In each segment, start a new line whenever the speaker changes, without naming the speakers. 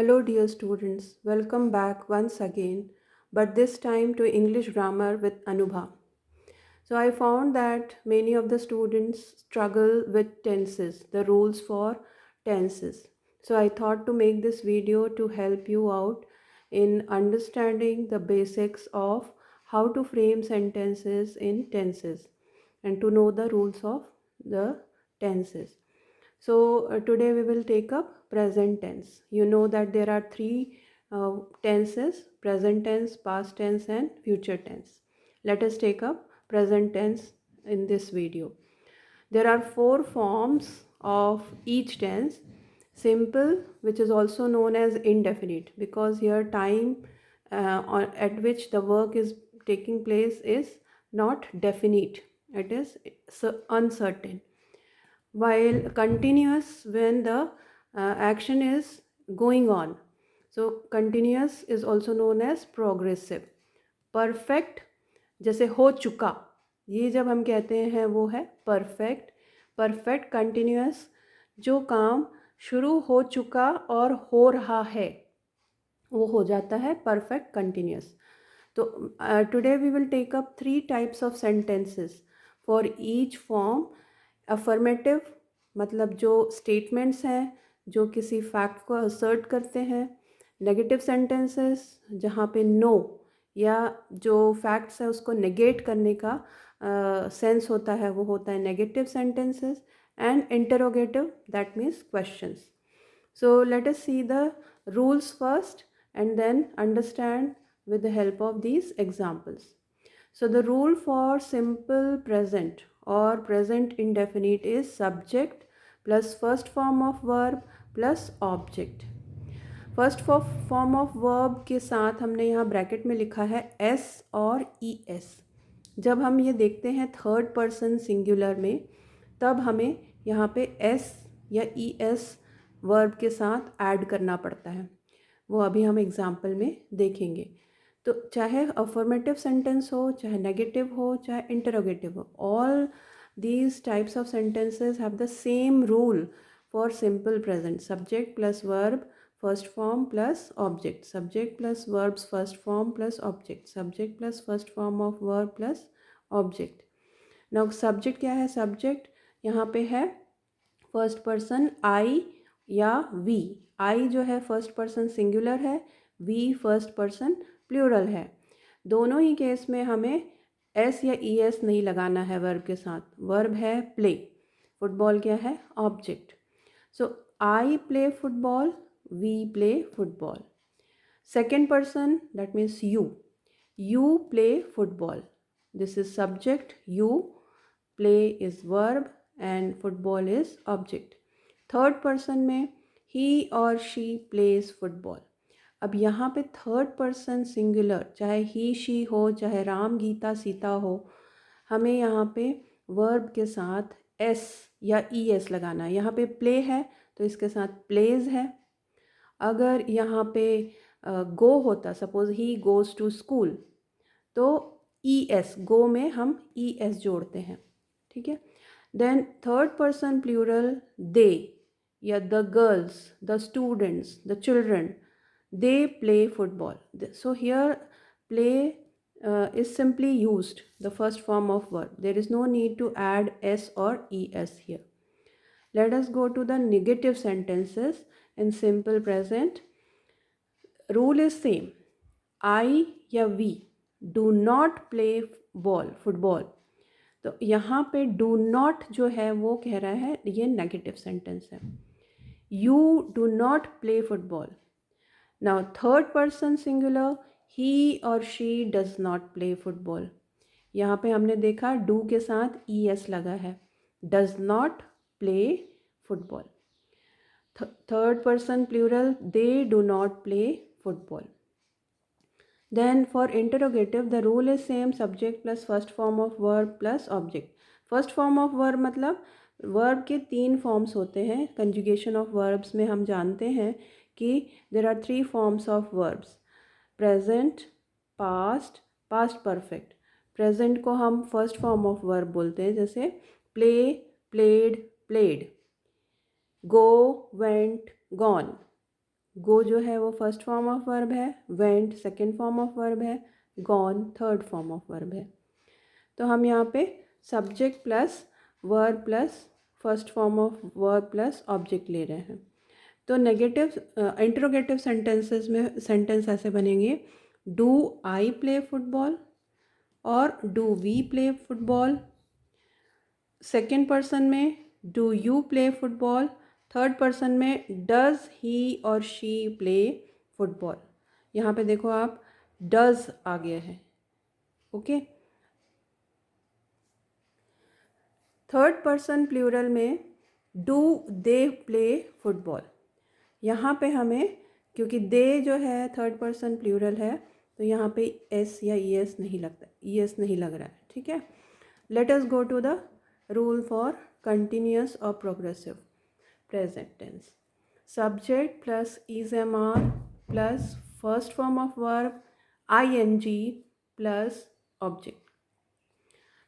Hello, dear students. Welcome back once again, but this time to English grammar with Anubha. So, I found that many of the students struggle with tenses, the rules for tenses. So, I thought to make this video to help you out in understanding the basics of how to frame sentences in tenses and to know the rules of the tenses. So today we will take up present tense. You know that there are three tenses: present tense, past tense and future tense. Let us take up present tense in this video. There are four forms of each tense. Simple, which is also known as indefinite, because here time at which the work is taking place is not definite, it is uncertain. While continuous, when the action is going on. So continuous is also known as progressive. Perfect, जैसे हो चुका, ये जब हम कहते हैं वो है परफेक्ट. परफेक्ट कंटिन्यूअस, जो काम शुरू हो चुका और हो रहा है वो हो जाता है परफेक्ट कंटिन्यूअस. तो today we will take up three types of sentences for each form. Affirmative, मतलब जो स्टेटमेंट्स हैं जो किसी फैक्ट को असर्ट करते हैं. नेगेटिव सेंटेंसेस, जहाँ पे नो या जो फैक्ट्स है उसको नेगेट करने का सेंस होता है, वो होता है negative sentences. And interrogative, that means questions. So let us see the rules first and then understand with the help of these examples. So the rule for simple present or present indefinite is subject plus first form of verb plus object. First form of verb के साथ हमने यहाँ bracket में लिखा है S और E S. जब हम ये देखते हैं थर्ड पर्सन सिंगुलर में, तब हमें यहाँ पे एस या ई एस वर्ब के साथ ऐड करना पड़ता है. वो अभी हम एग्जाम्पल में देखेंगे. तो चाहे अफर्मेटिव सेंटेंस हो, चाहे नेगेटिव हो, चाहे इंटरोगेटिव हो, all these types of sentences have the same rule for simple present: subject plus verb first form plus object, subject plus verbs first form plus object, subject plus first form of verb plus object. now subject क्या है? subject यहाँ पे है first person I या we. आई जो है first person singular है, we first person plural है. दोनों ही केस में हमें एस या ई एस नहीं लगाना है वर्ब के साथ. वर्ब है प्ले. फुटबॉल क्या है? Object. So I play football, we play football. Second person, that means you. You play football, this is subject. You play is verb and football is object. Third person में he और she plays football. अब यहाँ पे third person singular, चाहे ही she हो, चाहे राम गीता सीता हो, हमें यहाँ पे वर्ब के साथ एस या ई एस लगाना है. यहाँ पे प्ले है तो इसके साथ प्लेज है. अगर यहाँ पे गो होता, suppose he goes to school, तो ई एस, गो में हम ई एस जोड़ते हैं. ठीक है. देन थर्ड पर्सन प्लूरल, दे या the girls, the students, the children, they play football. So here play is simply used, the first form of verb. There is no need to add s or es here. Let us go to the negative sentences in simple present. Rule is same. I या we do not play football. तो यहाँ पे do not जो है वो कह रहा है, ये नेगेटिव सेंटेंस है. You do not play football. Now third person singular, he or she does not play football. यहाँ पे हमने देखा do के साथ es लगा है. does not play football. Third person plural, they do not play football. Then for interrogative, the rule is same: subject plus first form of verb plus object. First form of verb मतलब verb के तीन forms होते हैं. Conjugation of verbs में हम जानते हैं कि there are three forms of verbs: present, past, past perfect. Present को हम फर्स्ट फॉर्म ऑफ वर्ब बोलते हैं, जैसे play, played, played. Go, went, gone. Go जो है वो फर्स्ट फॉर्म ऑफ वर्ब है, went second form of verb है, gone third form of verb है। तो हम यहाँ पे subject plus verb plus first form of verb plus object ले रहे हैं। तो नेगेटिव इंटरोगेटिव सेंटेंसेस में सेंटेंस ऐसे बनेंगे, डू आई प्ले फुटबॉल और do we play football. Second person में do you play football, third person में डज ही और शी प्ले फुटबॉल। यहाँ पे देखो आप, डज आ गया है, ओके। थर्ड पर्सन प्लूरल में डू दे प्ले फुटबॉल। यहाँ पे हमें, क्योंकि दे जो है थर्ड पर्सन प्लूरल है, तो यहाँ पे एस या ई एस नहीं लगता, ई एस नहीं लग रहा है, ठीक है। Let us go to the rule for continuous और progressive present tense. Subject plus is am are plus first form of verb I N G plus object.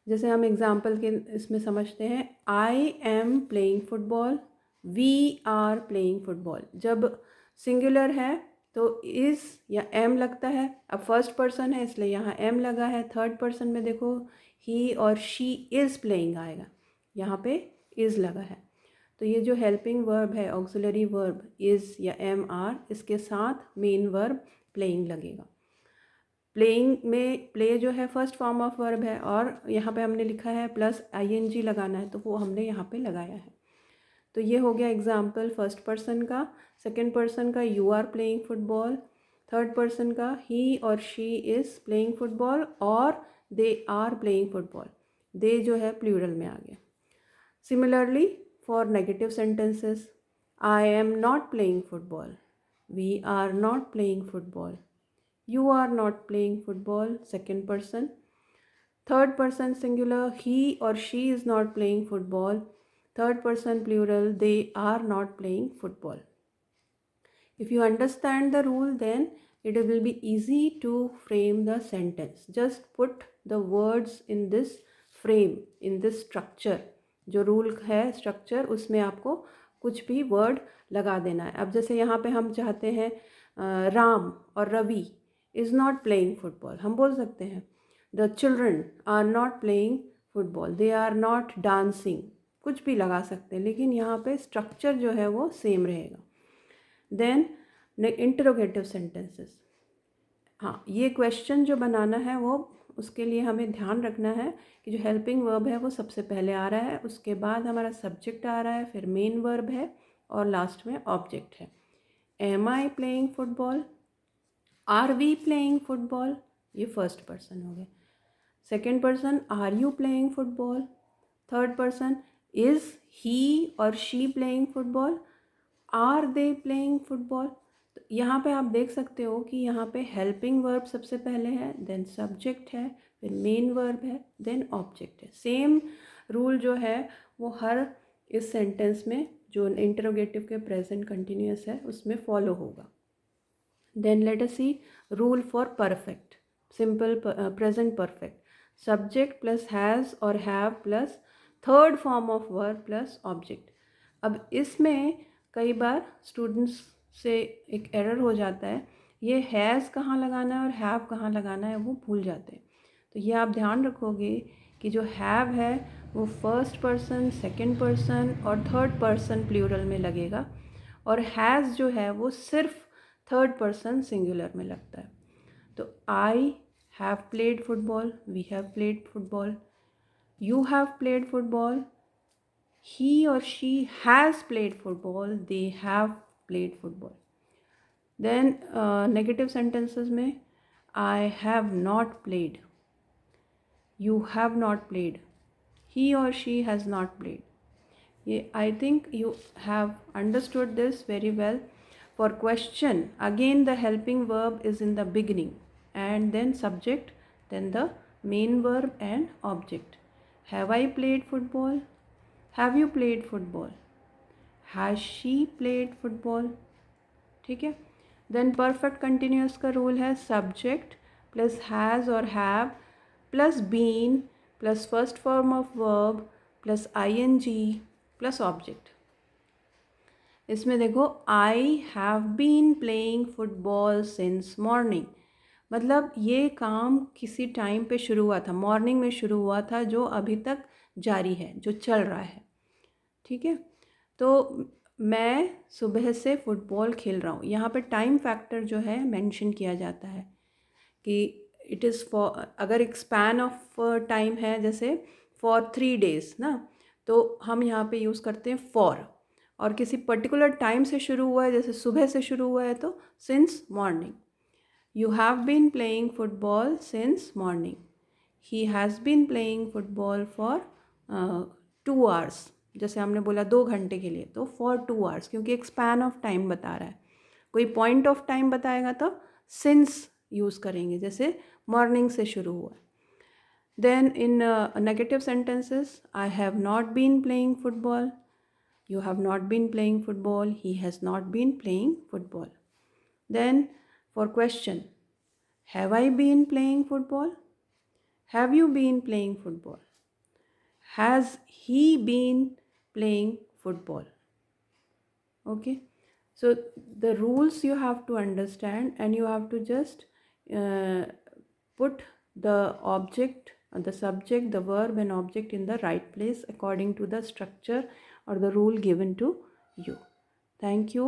जैसे हम एग्जाम्पल के इसमें समझते हैं, I am playing football, we are playing football. जब singular है तो इज़ या एम लगता है। अब फर्स्ट पर्सन है इसलिए यहाँ एम लगा है। थर्ड पर्सन में देखो ही और शी इज़ प्लेइंग आएगा, यहाँ पे इज़ लगा है। तो ये जो हेल्पिंग वर्ब है, ऑक्सिलरी वर्ब इज़ या एम आर, इसके साथ मेन वर्ब प्लेइंग लगेगा। प्लेइंग में प्ले जो है फर्स्ट फॉर्म ऑफ वर्ब है और यहाँ पे हमने लिखा है प्लस आईएनजी लगाना है, तो वो हमने यहाँ पे लगाया है। तो ये हो गया एग्जाम्पल फर्स्ट पर्सन का। सेकंड पर्सन का you are playing football, third person का ही और शी इज़ प्लेइंग फुटबॉल और they are playing football. They जो है प्लूरल में आ गया। Similarly for negative sentences, I am not playing football, we are not playing football, you are not playing football second person. Third person singular, he or she is not playing football. Third person plural, they are not playing football. If you understand the rule, then it will be easy to frame the sentence. Just put the words in this frame, in this structure. जो rule है structure, उसमें आपको कुछ भी word लगा देना है। अब जैसे यहाँ पे हम चाहते हैं राम और Ravi is not playing football, हम बोल सकते हैं the children are not playing football, they are not dancing, कुछ भी लगा सकते हैं, लेकिन यहाँ पे स्ट्रक्चर जो है वो सेम रहेगा। देन इंटरोगेटिव सेंटेंसेस, हाँ, ये क्वेश्चन जो बनाना है वो उसके लिए हमें ध्यान रखना है कि जो हेल्पिंग वर्ब है वो सबसे पहले आ रहा है, उसके बाद हमारा सब्जेक्ट आ रहा है, फिर मेन वर्ब है और लास्ट में ऑब्जेक्ट है। Am I playing football, are we playing football, ये फर्स्ट पर्सन हो गया। Second person, are you playing football. Third person, is he और she playing football, are they playing football. तो यहाँ पे आप देख सकते हो कि यहाँ पे हेल्पिंग वर्ब सबसे पहले है, देन सब्जेक्ट है, फिर मेन वर्ब है, देन ऑब्जेक्ट है। सेम रूल जो है वो हर इस सेंटेंस में जो इंटरोगेटिव के प्रेजेंट कंटिन्यूअस है उसमें फॉलो होगा। Then let us see rule for perfect, simple present perfect. Subject plus has or have plus third form of verb plus object. अब इसमें कई बार स्टूडेंट्स से एक एरर हो जाता है, ये हैज़ कहाँ लगाना है और हैव कहाँ लगाना है वो भूल जाते हैं। तो ये आप ध्यान रखोगे कि जो हैव है वो फर्स्ट पर्सन, सेकंड पर्सन और थर्ड पर्सन प्लूरल में लगेगा, और हैज़ जो है वो सिर्फ थर्ड पर्सन सिंगुलर में लगता है। तो I have played football, we have played football, you have played football, he और she has played football, they have played football. Then negative sentences में I have not played, you have not played, he or she has not played. I think you have understood this very well. For question, again the helping verb is in the beginning and then subject, then the main verb and object. Have I played football? Have you played football? Has she played football? ठीक है। Then perfect continuous का rule है subject plus has और have plus been plus first form of verb plus ING plus object. इसमें देखो, I have been playing football since morning, मतलब ये काम किसी टाइम पे शुरू हुआ था, मॉर्निंग में शुरू हुआ था, जो अभी तक जारी है, जो चल रहा है। ठीक है, तो मैं सुबह से फुटबॉल खेल रहा हूँ। यहाँ पे टाइम फैक्टर जो है मेंशन किया जाता है कि इट इज़ फॉर, अगर एक स्पैन ऑफ टाइम है जैसे फॉर 3 डेज़ ना, तो हम यहाँ पे यूज़ करते हैं फॉर। और किसी पर्टिकुलर टाइम से शुरू हुआ है, जैसे सुबह से शुरू हुआ है तो since morning. You have been playing football since morning. He has been playing football for 2 hours, जैसे हमने बोला 2 घंटे के लिए, तो फॉर 2 आवर्स, क्योंकि एक स्पैन ऑफ टाइम बता रहा है। कोई पॉइंट ऑफ टाइम बताएगा तो सिंस यूज़ करेंगे, जैसे मॉर्निंग से शुरू हुआ। Then in negative sentences, I have not been playing football, you have not been playing football, he has not been playing football. Then for question, have I been playing football? Have you been playing football? Has he been playing football? Okay, so the rules you have to understand, and you have to just uh, put the object, the subject, the verb and object in the right place according to the structure or the rule given to you. Thank you.